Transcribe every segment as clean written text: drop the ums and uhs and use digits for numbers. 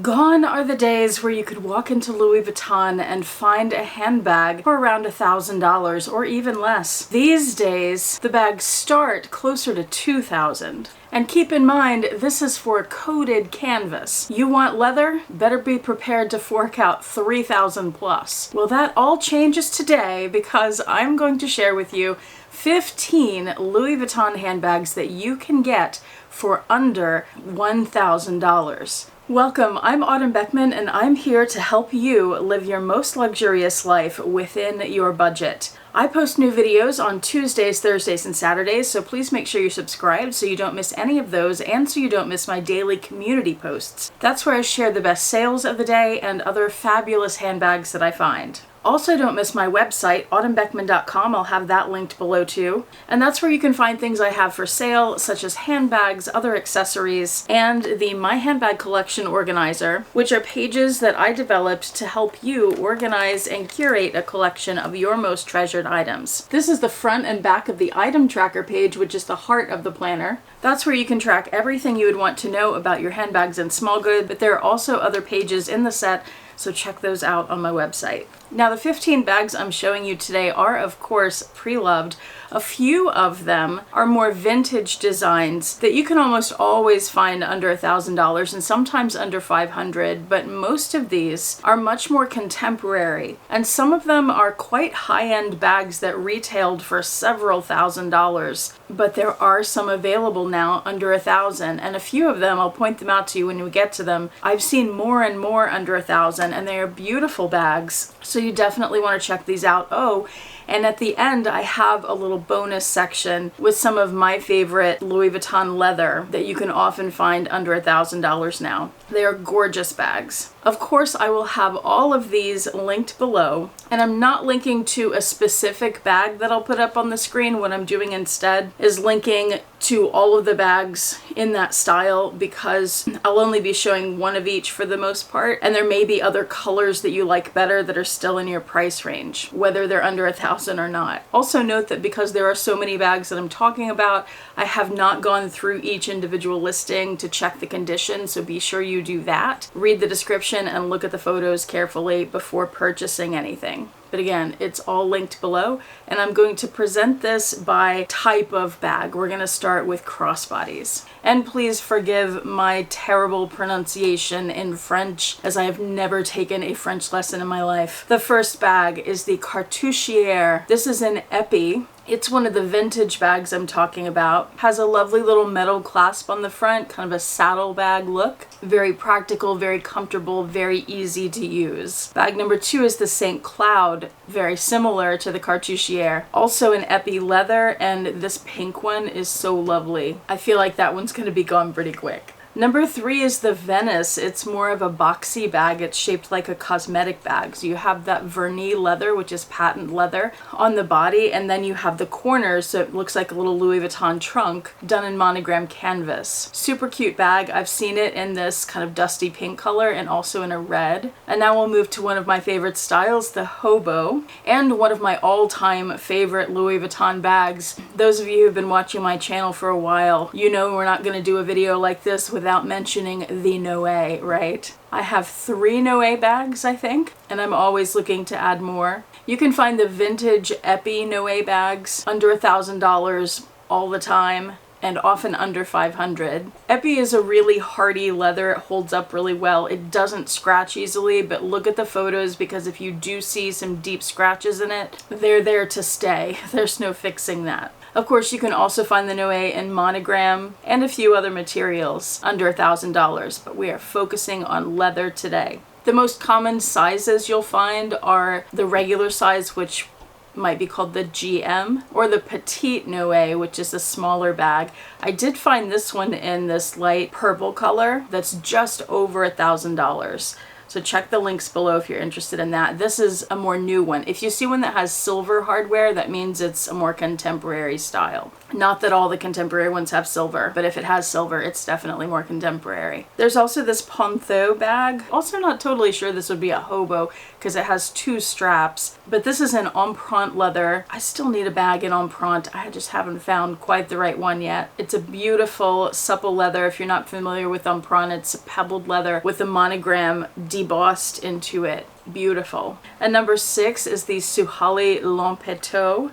Gone are the days where you could walk into Louis Vuitton and find a handbag for around $1,000 or even less. These days, the bags start closer to $2,000. And keep in mind, this is for coated canvas. You want leather? Better be prepared to fork out $3,000 plus. Well, that all changes today because I'm going to share with you 15 Louis Vuitton handbags that you can get for under $1,000. Welcome, I'm Autumn Beckman and I'm here to help you live your most luxurious life within your budget. I post new videos on Tuesdays, Thursdays, and Saturdays, so please make sure you're subscribed so you don't miss any of those and so you don't miss my daily community posts. That's where I share the best sales of the day and other fabulous handbags that I find. Also, don't miss my website, autumnbeckman.com. I'll have that linked below too. And that's where you can find things I have for sale, such as handbags, other accessories, and the My Handbag Collection Organizer, which are pages that I developed to help you organize and curate a collection of your most treasured items. This is the front and back of the item tracker page, which is the heart of the planner. That's where you can track everything you would want to know about your handbags and small goods, but there are also other pages in the set, so check those out on my website. Now, the 15 bags I'm showing you today are, of course, Preloved. A few of them are more vintage designs that you can almost always find under $1,000 and sometimes under $500, but most of these are much more contemporary. And some of them are quite high-end bags that retailed for several $1,000s, but there are some available now under $1,000, and a few of them, I'll point them out to you when we get to them, I've seen more and more under $1,000, and they are beautiful bags. So you definitely want to check these out. Oh, and at the end, I have a little bonus section with some of my favorite Louis Vuitton leather that you can often find under $1,000 now. They are gorgeous bags. Of course, I will have all of these linked below, and I'm not linking to a specific bag that I'll put up on the screen. What I'm doing instead is linking to all of the bags in that style because I'll only be showing one of each for the most part, and there may be other colors that you like better that are still in your price range, whether they're under $1,000 or not. Also note that because there are so many bags that I'm talking about, I have not gone through each individual listing to check the condition, so be sure you do that. Read the description and look at the photos carefully before purchasing anything. But again, it's all linked below, and I'm going to present this by type of bag. We're going to start with crossbodies. And please forgive my terrible pronunciation in French, as I have never taken a French lesson in my life. The first bag is the Cartouchière. This is an Epi. It's one of the vintage bags I'm talking about. Has a lovely little metal clasp on the front, kind of a saddlebag look. Very practical, very comfortable, very easy to use. Bag number 2 is the St. Cloud, very similar to the Cartouchière. Also an Epi leather, and this pink one is so lovely. I feel like that one's gonna be gone pretty quick. Number 3 is the Venice. It's more of a boxy bag. It's shaped like a cosmetic bag. So you have that vernis leather, which is patent leather, on the body, and then you have the corners, so it looks like a little Louis Vuitton trunk done in monogram canvas. Super cute bag. I've seen it in this kind of dusty pink color and also in a red. And now we'll move to one of my favorite styles, the Hobo, and one of my all-time favorite Louis Vuitton bags. Those of you who've been watching my channel for a while, you know we're not going to do a video like this without mentioning the Noé, right? I have 3 Noé bags, I think, and I'm always looking to add more. You can find the vintage Epi Noé bags under $1,000 all the time, and often under $500. Epi is a really hardy leather. It holds up really well. It doesn't scratch easily, but look at the photos because if you do see some deep scratches in it, they're there to stay. There's no fixing that. Of course, you can also find the Noé in monogram and a few other materials under $1,000, but we are focusing on leather today. The most common sizes you'll find are the regular size, which might be called the GM, or the Petite Noé, which is a smaller bag. I did find this one in this light purple color that's just over $1,000. So So check the links below if you're interested in that. This is a more new one. If you see one that has silver hardware, that means it's a more contemporary style. Not that all the contemporary ones have silver, but if it has silver, it's definitely more contemporary. There's also this Ponceau bag. Also not totally sure this would be a Hobo because it has 2 straps, but this is an empreinte leather. I still need a bag in empreinte. I just haven't found quite the right one yet. It's a beautiful supple leather. If you're not familiar with empreinte, it's a pebbled leather with a monogram debossed into it. Beautiful. And number 6 is the Suhali Limpeto.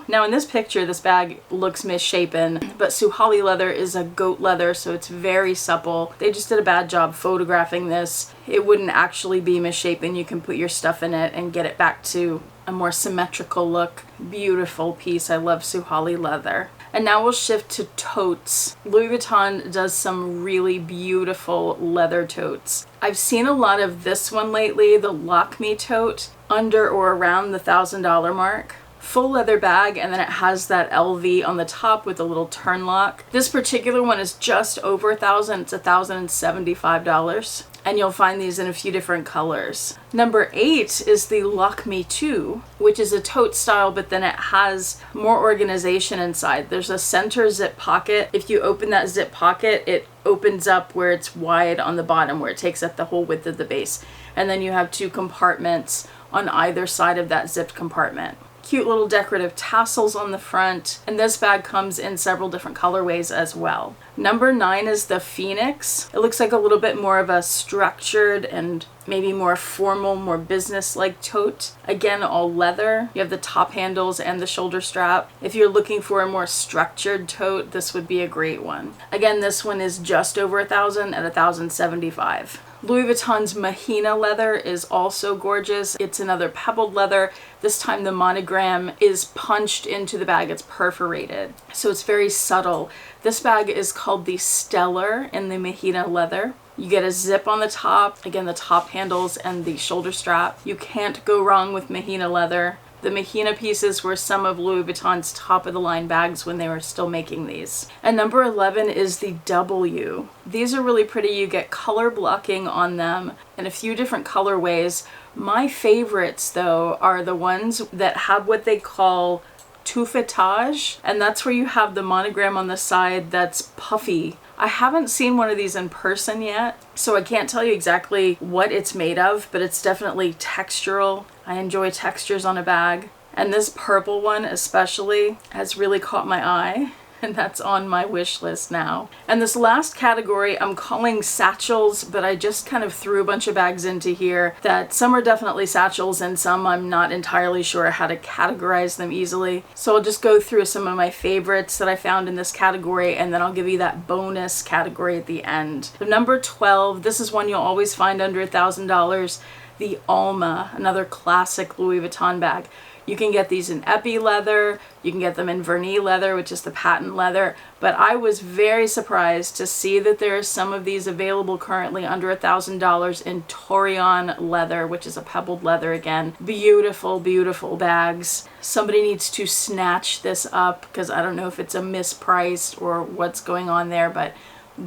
Now in this picture, this bag looks misshapen, but Suhali leather is a goat leather, so it's very supple. They just did a bad job photographing this. It wouldn't actually be misshapen. You can put your stuff in it and get it back to a more symmetrical look. Beautiful piece. I love Suhali leather. And now we'll shift to totes. Louis Vuitton does some really beautiful leather totes. I've seen a lot of this one lately, the Lock Me tote, under or around the $1,000 mark. Full leather bag, and then it has that LV on the top with a little turn lock. This particular one is just over $1,000. It's $1,075. And you'll find these in a few different colors. Number 8 is the Lock Me 2, which is a tote style, but then it has more organization inside. There's a center zip pocket. If you open that zip pocket, it opens up where it's wide on the bottom, where it takes up the whole width of the base. And then you have 2 compartments on either side of that zipped compartment. Cute little decorative tassels on the front, and this bag comes in several different colorways as well. Number 9 is the Phoenix. It looks like a little bit more of a structured and maybe more formal, more business-like tote. Again, all leather. You have the top handles and the shoulder strap. If you're looking for a more structured tote, this would be a great one. Again, this one is just over $1,000 at $1,075. Louis Vuitton's Mahina leather is also gorgeous. It's another pebbled leather. This time the monogram is punched into the bag. It's perforated. So it's very subtle. This bag is called the Stellar in the Mahina leather. You get a zip on the top, again the top handles and the shoulder strap. You can't go wrong with Mahina leather. The Mahina pieces were some of Louis Vuitton's top of the line bags when they were still making these. And number 11 is the W. These are really pretty. You get color blocking on them in a few different colorways. My favorites though are the ones that have what they call tuffetage, and that's where you have the monogram on the side that's puffy. I haven't seen one of these in person yet, so I can't tell you exactly what it's made of, but it's definitely textural. I enjoy textures on a bag. And this purple one especially has really caught my eye, and that's on my wish list now. And this last category I'm calling satchels, but I just kind of threw a bunch of bags into here that some are definitely satchels and some I'm not entirely sure how to categorize them easily. So I'll just go through some of my favorites that I found in this category, and then I'll give you that bonus category at the end. So number 12, this is one you'll always find under $1,000, the Alma, another classic Louis Vuitton bag. You can get these in epi leather, you can get them in vernis leather, which is the patent leather, but I was very surprised to see that there are some of these available currently under $1,000 in Torion leather, which is a pebbled leather again. Beautiful, beautiful bags. Somebody needs to snatch this up because I don't know if it's a mispriced or what's going on there, but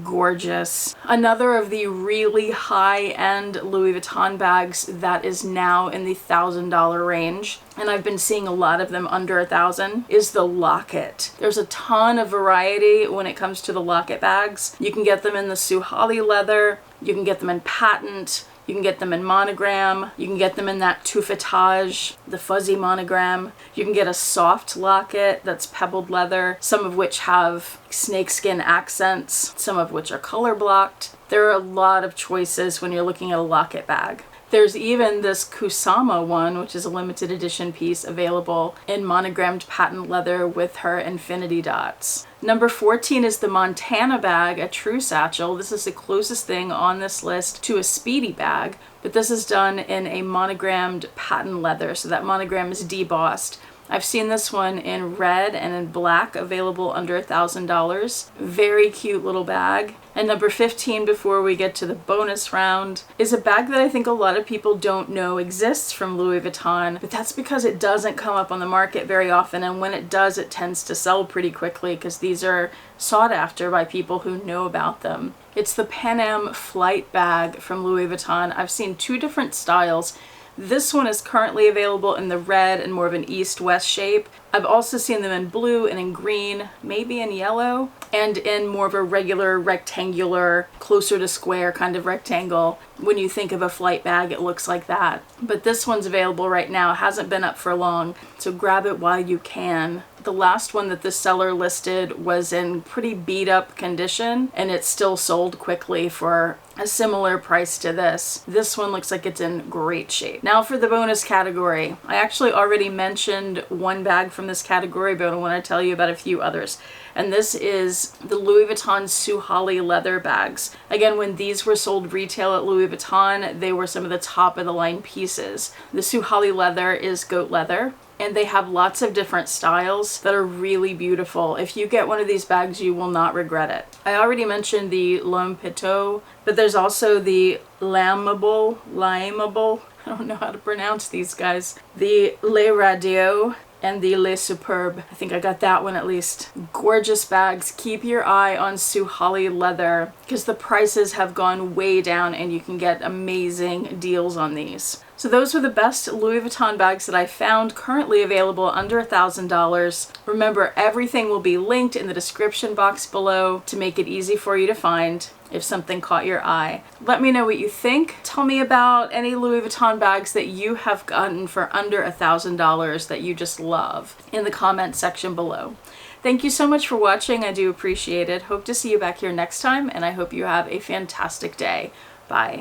gorgeous. Another of the really high-end Louis Vuitton bags that is now in the $1,000 range, and I've been seeing a lot of them under $1,000, is the Locket. There's a ton of variety when it comes to the Locket bags. You can get them in the Suhali leather, you can get them in patent, you can get them in monogram, you can get them in that tuffetage, the fuzzy monogram. You can get a soft locket that's pebbled leather, some of which have snakeskin accents, some of which are color blocked. There are a lot of choices when you're looking at a locket bag. There's even this Kusama one, which is a limited edition piece available in monogrammed patent leather with her infinity dots. Number 14 is the Montana bag, a true satchel. This is the closest thing on this list to a Speedy bag, but this is done in a monogrammed patent leather, so that monogram is debossed. I've seen this one in red and in black, available under $1,000. Very cute little bag. And number 15, before we get to the bonus round, is a bag that I think a lot of people don't know exists from Louis Vuitton, but that's because it doesn't come up on the market very often, and when it does, it tends to sell pretty quickly because these are sought after by people who know about them. It's the Pan Am flight bag from Louis Vuitton. I've seen two different styles. This one is currently available in the red and more of an east-west shape. I've also seen them in blue and in green, maybe in yellow, and in more of a regular rectangular, closer to square kind of rectangle. When you think of a flight bag, it looks like that. But this one's available right now. It hasn't been up for long, so grab it while you can. The last one that this seller listed was in pretty beat up condition, and it still sold quickly for a similar price to this. This one looks like it's in great shape. Now for the bonus category. I actually already mentioned one bag from this category, but I want to tell you about a few others. And this is the Louis Vuitton Suhali leather bags. Again, when these were sold retail at Louis Vuitton, they were some of the top of the line pieces. The Suhali leather is goat leather, and they have lots of different styles that are really beautiful. If you get one of these bags, you will not regret it. I already mentioned the L'Homme Pitot, but there's also the Lameable, I don't know how to pronounce these guys. The Les Radio and the Les Superbe. I think I got that one at least. Gorgeous bags. Keep your eye on Suhali leather because the prices have gone way down and you can get amazing deals on these. So those were the best Louis Vuitton bags that I found currently available under $1,000. Remember, everything will be linked in the description box below to make it easy for you to find if something caught your eye. Let me know what you think. Tell me about any Louis Vuitton bags that you have gotten for under $1,000 that you just love in the comment section below. Thank you so much for watching. I do appreciate it. Hope to see you back here next time, and I hope you have a fantastic day. Bye.